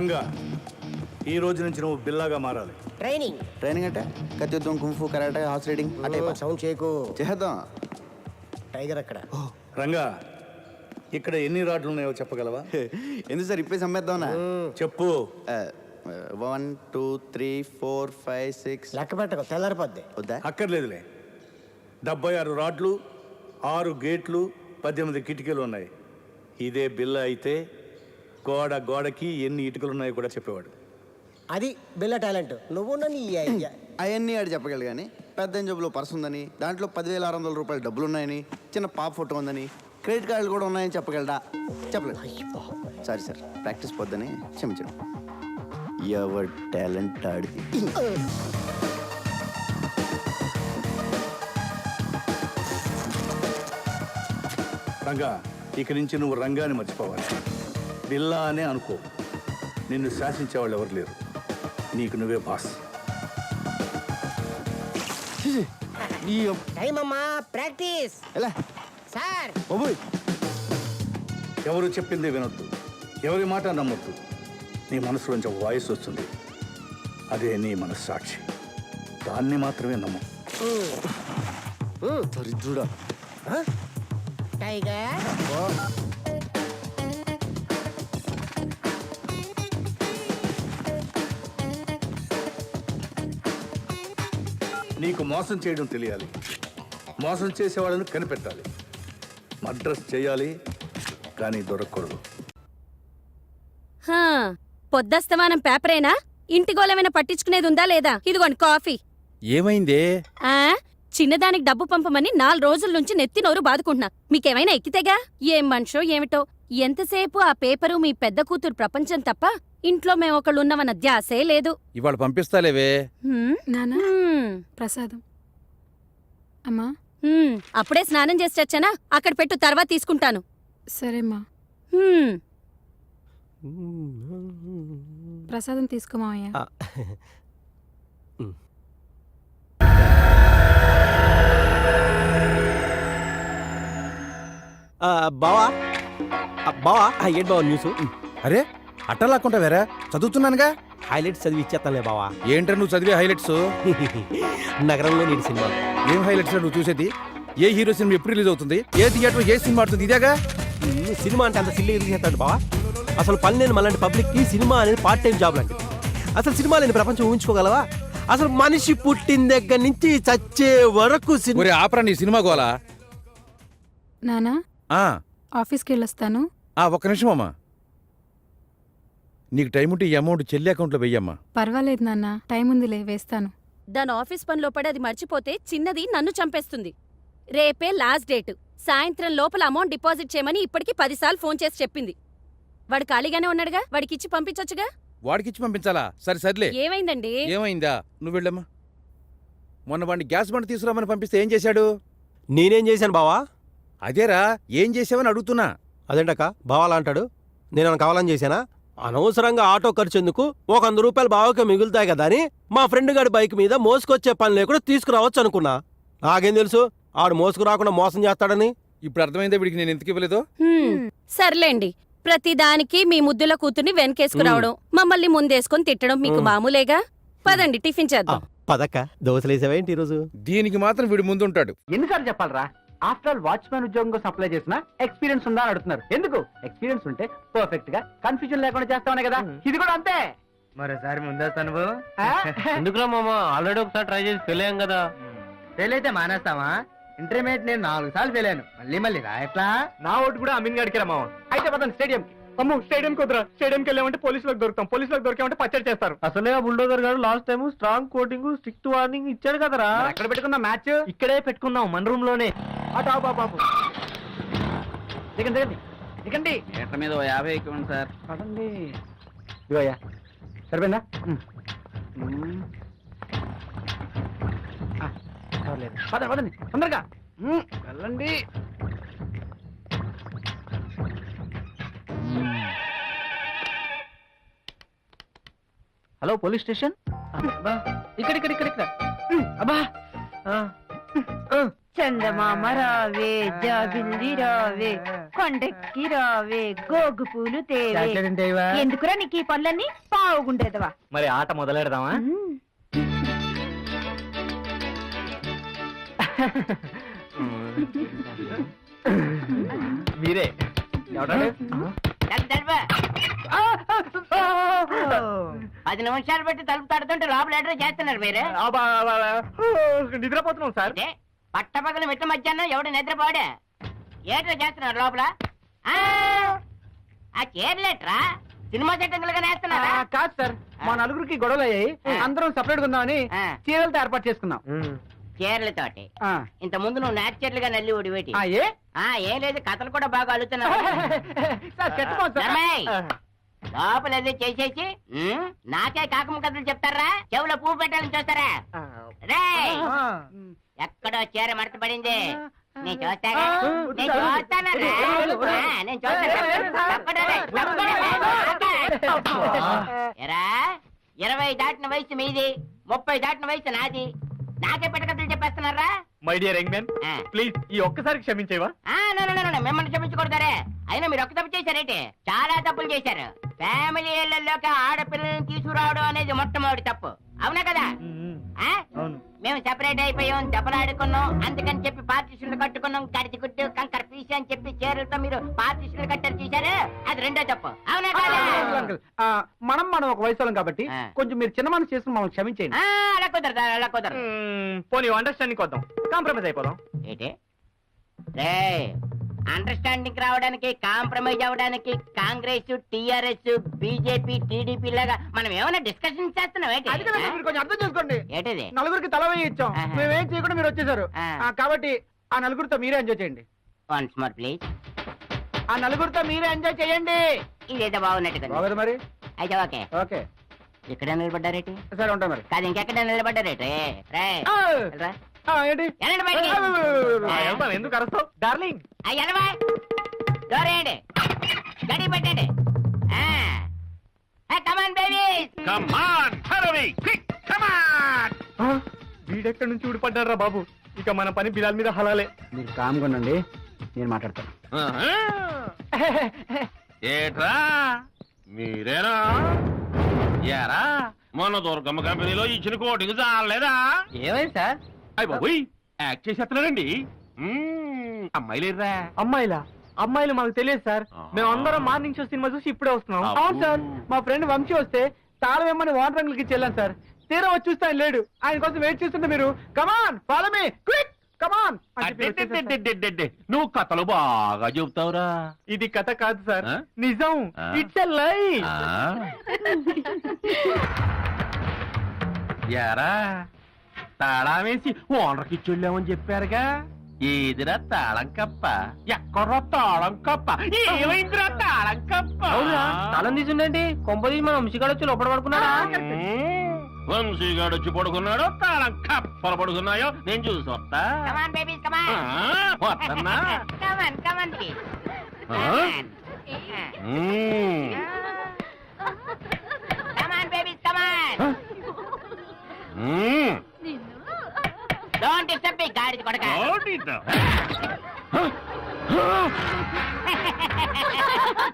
రంగా, ఈ రోజు నుంచి నువ్వు బిల్లాగా మారాలి. ట్రైనింగ్ అంటే కత్తిద్దాం, కుంఫు, కరాటే, హార్స్ రైడింగ్ అంటే సౌండ్ చేయకు. చేద్దాం. టైగర్ అక్కడ. రంగా, ఇక్కడ ఎన్ని రాడ్లు ఉన్నాయో చెప్పగలవా? ఎందుకు సార్ ఇప్పేసి అమ్మేద్దామన్నా? చెప్పు. 1 2 3 4 5 6. లెక్క పెట్టకు, తెల్లారిపోద్ది. వద్దా? అక్కర్లేదులే. 76 రాడ్లు, 6 గేట్లు, 18 కిటికీలు ఉన్నాయి. ఇదే బిల్ల అయితే గోడకి ఎన్ని ఇటుకలు ఉన్నాయో కూడా చెప్పేవాడు. అది బిల్ల టాలెంట్. నువ్వు నీ అవన్నీ ఆడు చెప్పగలరు కానీ పెద్ద జబ్బులో పర్స్ ఉందని, దాంట్లో 10,600 రూపాయలు డబ్బులు ఉన్నాయని, చిన్న పాప ఫోటో ఉందని, క్రెడిట్ కార్డులు కూడా ఉన్నాయని చెప్పగలడా? చెప్పలేదు. సారీ సార్, ప్రాక్టీస్ పోద్దని క్షమించండి. ఎవరి టాలెంట్ ఆడిది. రంగా, ఇక నుంచి నువ్వు రంగాన్ని మర్చిపోవాలి. బిల్లా అనే అనుకో. నిన్ను శాసించేవాళ్ళు ఎవరు లేరు. నీకు నువ్వే బాస్. టైం అమ్మా, ప్రాక్టీస్. ఎలా సార్, ఎవరు చెప్పింది వినొద్దు, ఎవరి మాట నమ్మొద్దు. నీ మనసులోంచి ఒక వాయిస్ వస్తుంది, అదే నీ మనస్సాక్షి. దాన్ని మాత్రమే నమ్ము. దరిద్రుడా. టైగర్ నీకు మోసం చేయడం తెలియాలి, మోసం చేసేవాళ్ళని కనిపెట్టాలి. మద్రస్ చేయాలి కానీ దొరకకూడదు. పొద్దస్తమానం పేపరేనా? ఇంటి గోళమైనా పట్టించుకునేది ఉందా లేదా? ఇదిగోండి కాఫీ. ఏమైందే? చిన్నదానికి డబ్బు పంపమని 4 రోజుల నుంచి నెత్తి నోరు బాదుకుంటున్నా. మీకేమైనా ఎక్కితేగా? ఏం మనిషో ఏమిటో. ఎంతసేపు ఆ పేపరు మీ పెద్ద కూతురు ప్రపంచం తప్ప ఇంట్లో మేమొకళ్ళున్నామన్న ధ్యాసే లేదు. ఇవాళ పంపిస్తాలేవే. నానా ప్రసాదం. అమ్మా అప్పుడే స్నానం చేసి వచ్చానా? అక్కడ పెట్టు, తర్వాత తీసుకుంటాను. సరేమ్మా. ప్రసాదం తీసుకోమావయ్యా. బావా బావా, ఏంటి బావా న్యూస్? అరే అట్టలాక్కుంటా వేరా, చదువుతున్నానుగా. హైలైట్స్ చదివి ఇచ్చేస్తానులే బావా. ఏంట్రా నువ్వు చదివే హైలైట్స్? నగరంలో నేను సినిమా. ఏం హైలైట్స్ నువ్వు చూసేది? ఏ హీరో సినిమా ఎప్పుడు రిలీజ్ అవుతుంది, ఏ థియేటర్ ఏ సినిమా ఆడుతుంది, ఇదేగా. సినిమా అంటే అంత సిల్లి చేస్తాడు బావా. అసలు పని లేని మళ్ళీ పబ్లిక్కి సినిమా అనేది పార్ట్ టైం జాబ్ లాంటిది. అసలు సినిమా లేని ప్రపంచం ఊహించుకోగలవా? అసలు మనిషి పుట్టిన దగ్గర నుంచి చచ్చే వరకు ఆపరా నీ సినిమా గోలా. నానా ఆఫీస్కి వెళ్ళొస్తాను. ఒక్క నిమిషం అమ్మా. నీకు టైం ఉంటే ఈ అమౌంట్ చెల్లి అకౌంట్లో వెయ్యమ్మా. పర్వాలేదు నాన్న, టైం ఉందిలే, వేస్తాను. దాని ఆఫీస్ పనిలో పడి అది మర్చిపోతే చిన్నది నన్ను చంపేస్తుంది. రేపే లాస్ట్ డేట్. సాయంత్రం లోపల అమౌంట్ డిపాజిట్ చేయమని ఇప్పటికి 10 సార్లు ఫోన్ చేసి చెప్పింది. వాడు ఖాళీగానే ఉన్నాడుగా, వాడికిచ్చి పంపించొచ్చుగా. వాడికిచ్చి పంపించాలా? సర్లే. ఏమైందండి? ఏమైందా? నువ్వు వెళ్ళమ్మా. మొన్న వాడిని గ్యాస్ బండ తీసుకురామని పంపిస్తే ఏం చేశాడు? నేనేం చేశాను బావా? అదేరా, ఏం చేసావని అడుగుతున్నా. అదేంటక్క బావాలా అంటాడు? నేను కావాలని చేశానా? అనవసరంగా ఆటో ఖర్చు ఎందుకు, 100 రూపాయలు బావకి మిగులుతాయి కదా అని మా ఫ్రెండ్ గారి బైక్ మీద మోసుకొచ్చే పని లేకుండా తీసుకురావచ్చు అనుకున్నా. నాకేం తెలుసు ఆడు మోసుకు రాకుండా మోసం చేస్తాడని. ఇప్పుడు అర్థమైందా వీడికి నేను ఎందుకు ఇవ్వలేదో? సర్లేండి, ప్రతిదానికి మీ ముద్దుల కూతుర్ని వెనకేసుకురావడం, మమ్మల్ని ముందేసుకొని తిట్టడం మీకు మామూలేగా. పదండి టిఫిన్ చేద్దాం. పదక్క, దోశలేసావేంటి ఈరోజు? దీనికి మాత్రం వీడు ముందుంటాడు. ఎన్నిసార్లు చెప్పాలరా? ఆఫ్టర్ ఆల్ వాచ్మెన్ ఉద్యోగం కోసం అప్లై చేసిన ఎక్స్పీరియన్స్ ఉందా అని అడుగుతున్నారు. ఎందుకు? ఎక్స్పీరియన్స్ ఉంటే పర్ఫెక్ట్ గా కన్ఫ్యూజన్ లేకుండా చేస్తామనే కదా. ఇది కూడా అంతే. మరోసారి ముందేస్తాను. ఎందుకురా మామ, ఆల్రెడీ ఒకసారి ట్రై చేసి ఫెయిల్ అయ్యాం కదా. ఫెయిల్ అయితే మానేస్తావా? ఇంటర్మీడియట్ నేను 4 సార్లు ఫెయిల్ అయ్యాను. మళ్ళీ రా. ఎట్లా? నా ఓటు కూడా అమీన్ గడికిరా మామ. అయితే పదండి స్టేడియం కి. అమ్ము, స్టేడియం కుదరా. స్టేడియంకి వెళ్ళామంటే పోలీసులకు దొరుకుతాం, పోలీసులకు దొరికామంటే పచ్చడి చేస్తారు. అసలే బుల్డోజర్ గారు last time strong coating strict warning ఇచ్చాడు కదరా. ఎక్కడ పెట్టుకుందాం మ్యాచ్? ఇక్కడే పెట్టుకుందాం, మన రూమ్ లోనే. అటు బాబు దిగండి దిగండి దిగండి. ఎట్ల మీద 50 ఎక్కువండి సార్. పదండి. ఇవయ్యా సరిపోయిందా? పదండి పదండి తొందరగా వెళ్ళండి. Hello police station. ఇక్కడ ఇక్కడ ఇక్కడ ఇక్కడ. అబ్బా చందమామ రావే, జాబిల్లి రావే, కొండెక్కి రావే గోగు పూలు తేవే చాక్లెట్ ఉంటే ఇవ్వా? ఎందుకురా నీకు ఈ పనులన్నీ బాగుండేదవా మరి ఆట మొదలెడదామా మీరే ఎవడాడు? 10 నిమిషాలు పెట్టి తలుపు తడుతుంటే లోపల అడ్రస్ చేస్తున్నారు మీరు నిద్రపోతున్నాం సార్. పట్టపగలు మిట్ట మధ్యాహ్నం ఎవడు నిద్రపోడే ఏట్రా చేస్తున్నారు లోపల ఆ చీరలేట్రా సినిమా సెట్టింగ్లుగా వేస్తున్నారా కాదు సార్ మా నలుగురికి గొడవలు అయ్యాయి అందరం సపరేట్ గా ఉందామని ఆ. చీరలతో ఏర్పాటు చేసుకున్నాం. చీరలతోటి ఆ. ఇంత ముందు నువ్వు నాచురల్ గా నల్లి ఊడివేటి ఏ ఏం లేదు కథలు కూడా బాగా అల్లుతున్నావు సార్ చెట్టుకోండి సార్. ధర్మయ్య, లోపల ఏదో చేసేసి నాకే కాకమ్మ కథలు చెప్తారా చెవులో పువ్వు పెట్టాలని చూస్తారా రేయ్ ఎక్కడో చీర మడత పడింది నేను చూస్తాగా నేను చూస్తాను నేను చూస్తాను ఎరా 20 దాటిన వయసు మీది 30 దాటిన వయసు నాది నాకే పెట్టకథలు చెప్పేస్తున్నారా మై డియర్ యంగ్ మ్యాన్ ఆ. ప్లీజ్ ఈ ఒక్కసారి క్షమించేవా? మిమ్మల్ని క్షమించకూడదరే అయినా మీరు ఒక్క తప్పు చేశారేంటి చాలా తప్పులు చేశారు ఫ్యామిలీ ఇళ్లలోకి ఆడపిల్లల్ని తీసుకురావడం అనేది మొట్టమొదటి తప్పు అవునా కదా ఆ? అవును. మేము సెపరేట్ అయిపోయాం దెబ్బలాడుకున్నాం అందుకని చెప్పి పార్టీషన్లు కట్టుకున్నాం గడిచి గుట్టు కంకర పీసి అని చెప్పి చీరలతో మీరు పార్టీషన్లు కట్టారు చూశారు అది రెండో తప్పు అవునా కదా అంకుల్, మనం ఒక వయసు కాబట్టి ఆ. కొంచెం మీరు చిన్న మనసు చేసుకుని మమ్మల్ని క్షమించేయండి. అలా కుదరదు అలా కుదరదు పోనీ అండర్స్టాండింగ్ వద్దాం, కాంప్రమైజ్ అయిపోదాం. ఏంటి రే అండర్స్టాండింగ్ రావడానికి కాంప్రమైజ్ అవ్వడానికి కాంగ్రెస్ టిఆర్ఎస్ బీజేపీ టీడీపీ లాగా మనం ఏమైనా డిస్కషన్ చేస్తున్నాం అది కదా మీరు కొంచెం అర్థం చేసుకోండి. ఏంటిది నలుగురికి తల వేయి ఇచ్చాం ఆహా. మేమేం చేయకుండా మీరు వచ్చేసారు ఆ. కాబట్టి ఆ నలుగురితో మీరే ఎంజాయ్ చేయండి. వన్స్ మోర్ ప్లీజ్ ఆ నలుగురితో మీరే ఎంజాయ్ చేయండి. ఇదేదో బాగున్నట్టుగా బాగోదు మరి. అయితే ఓకే ఓకే ఇక్కడ నిలబడ్డారేటి సరే ఉంటా మరి. కాదు ఇంకెక్కడ నిలబడ్డారేటి రే ఆ. వెళ్ళరా. ఏంటి వెళ్ళండి బయటికి. వెళ్తాను, ఎందుకు అరుస్తావు డార్లింగ్? అయ్యనవా డోరేయండి గడి పెట్టండి కమాన్ బేబీస్ వీడెక్కడి నుంచి ఊడిపడ్డారా బాబు? ఇక మన పని బిలాల్ మీద హలాలే. మీరు కామ్గా ఉండండి, నేను మాట్లాడతాను. ఏట్రా మీరేనా? ఏరా మొన్న దుర్గమ్మ కంపెనీలో ఇచ్చిన కోటింగ్ చాలేదా? ఏమైంది సార్? అయ్య బాబోయ్, యాక్ట్ చేసేస్తున్నారండి. అమ్మాయిలేరా? అమ్మాయిలా? అమ్మాయిలు మాకు తెలియదు సార్. మేము అందరం మార్నింగ్ షో సినిమా చూసి ఇప్పుడే వస్తున్నాం. అవును సార్, మా ఫ్రెండ్ వంశీ వస్తే తాళం ఏమని వాటర్ రంగులకి చెల్లాను సార్. తీరా వచ్చి చూస్తే ఆయన లేడు. ఆయన కోసం వెయిట్ చేస్తుంటే మీరు come on follow me quick come on. అడ్డెడ్డెడ్డెడ్డెడ్డెడ్డె, నువ్వు కథలు బాగా చెబుతావురా. ఇది కథ కాదు సార్, ఆ? నిజం. ఆ. ఇట్స్ ఎ లై. ఆ? యారా తాళం వేసి ఓనర్కి ఇచ్చెళ్ళామని చెప్పారుగా, ఏదిరా తాళం కప్ప? ఎక్కడ్రా తాళం కప్ప? ఏమైందిరా తాళం కప్ప? తాళం తీసుండండి, కొంపదీసి మన వంశీగాడు వచ్చి లోపల పడుకున్నాడా? వంశీగాడు వచ్చి పడుకున్నాడో తాళం కప్పలు పడుకున్నాయో నేను చూసి వస్తా. కమాన్ బేబీస్ కమాన్ వస్తున్నా. Come on come on please come on babies come on don't disturb me గాడిద కొడక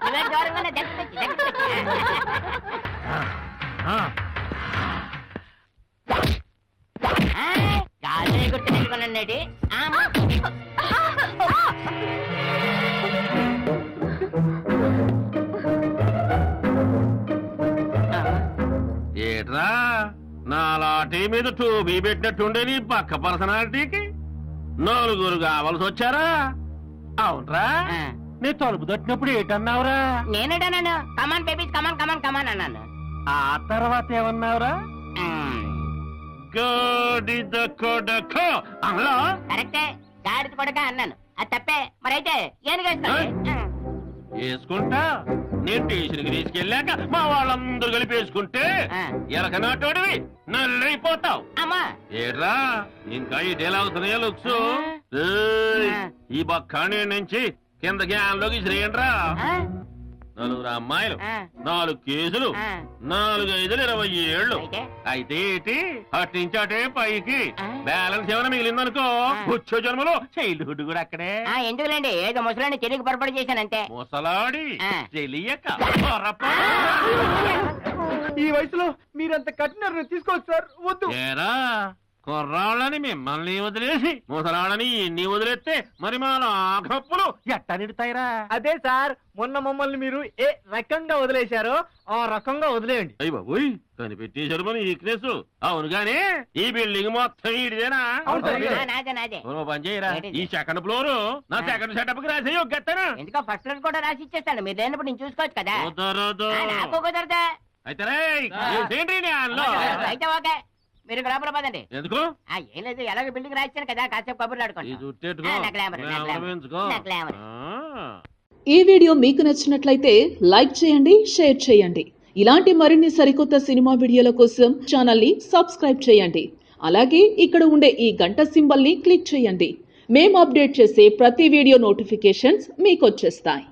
నువ్వే దూరంగానే దగ్గర గాలి గుర్తు పెట్టుకున్నాడు. ఏట్రా నా లాటీ మీద టూబీ పెట్టినట్టుండే నీ పక్క పర్సనాలిటీకి నలుగురు కావాల్సి వచ్చారా? అవునరా? నీ తలుపు తట్టినప్పుడు ఏటన్నావురా? నేనేటన్నాను కమాన్ బేబీస్ కమాన్ కమాన్ కమాన్ అన్నాను. ఆ తర్వాత ఏమన్నావురా? గాడిద కొడక అలా కరెక్టే గాడిద కొడక అన్నాను. అది తప్పే మరైతే ఏనుగేస్తాను. వేసుకుంటా. నేను స్టేషన్కి తీసుకెళ్ళాక మా వాళ్ళందరూ కలిపి వేసుకుంటే ఎలక నాటోడివి నల్లైపోతావు. అమ్మా ఏడ్రా ఇంకా ఈ డేలాగుతున్నాయా లుక్స్? ఈ బొక్కాణి నుంచి కింద గ్యాన్లోకి శ్రేయండ్రా. 4 అమ్మాయిలు, ఆ. 4 కేసులు, ఆ. 4 5 20 ఏళ్ళు. అయితే? అయితే ఏంటి అట్టించాటే పైకి ఆ. బ్యాలెన్స్ ఏమైనా మిగిలిందనుకో ఆ. వచ్చే జన్మలో చైల్డ్హుడ్ కూడా అక్కడే. ఎందుకులేండి ఏదో ముసలాన్ని తెలియక పొరపాటు చేశానంతే. ముసలాడి ఆ. తెలియక పొరపాటు. ఈ వయసులో మీరంత కఠిన నిర్ణయం తీసుకోవచ్చు సార్, వద్దు. ఏరా కుర్రాళ్ళని మిమ్మల్ని వదిలేసి ముసలాళ్ళని ఇన్ని వదిలేస్తే మరి మా నాగప్పులు ఎట్ట నిడతాయిరా? అదే సార్, మొన్న మమ్మల్ని మీరు ఏ రకంగా వదిలేశారో ఆ రకంగా వదిలేయండి. అయ్య బాబోయ్ కనిపెట్టేశారు మన వీక్నెస్. అవును గానీ ఈ బిల్డింగ్ మొత్తం ఇడిదేనా? అవును సార్, ఇదే. నాదే నాదే. ఓ పని చేయరా, ఏంటిది? ఈ సెకండ్ ఫ్లోర్ నా సెకండ్ సెటప్ కి రాసి ఒగ్గేస్తాను. ఎందుకో ఫస్ట్ ఫ్లోర్ కూడా రాసి ఇచ్చేస్తాను, మీరు లేనప్పుడు నేను చూసుకోవచ్చు కదా. కుదరదు. నాకు కుదరదా? అయితే రేయ్, ఏంటి నీ అల్లో? అయితే ఓకే, మీరు ఇక్కడ లోపల పదండి. ఎందుకు ఏం లేదు, ఎలాగో బిల్డింగ్ రాయించాను కదా, కాసేపు కబుర్లు ఈ ఆడుకోండి. చుట్టెట్టుకో నా గ్లామర్, నా గ్లామర్ గ్లామర్. పెంచుకో. నా గ్లామర్. ఆ. ఈ వీడియో మీకు నచ్చినట్లయితే లైక్ చేయండి, షేర్ చేయండి. ఇలాంటి మరిన్ని సరికొత్త సినిమా వీడియోల కోసం ఛానల్ ని సబ్స్క్రైబ్ చేయండి. అలాగే ఇక్కడ ఉండే ఈ గంట సింబల్ ని క్లిక్ చేయండి. మేము అప్డేట్ చేసే ప్రతి వీడియో నోటిఫికేషన్స్ మీకు వచ్చేస్తాయి.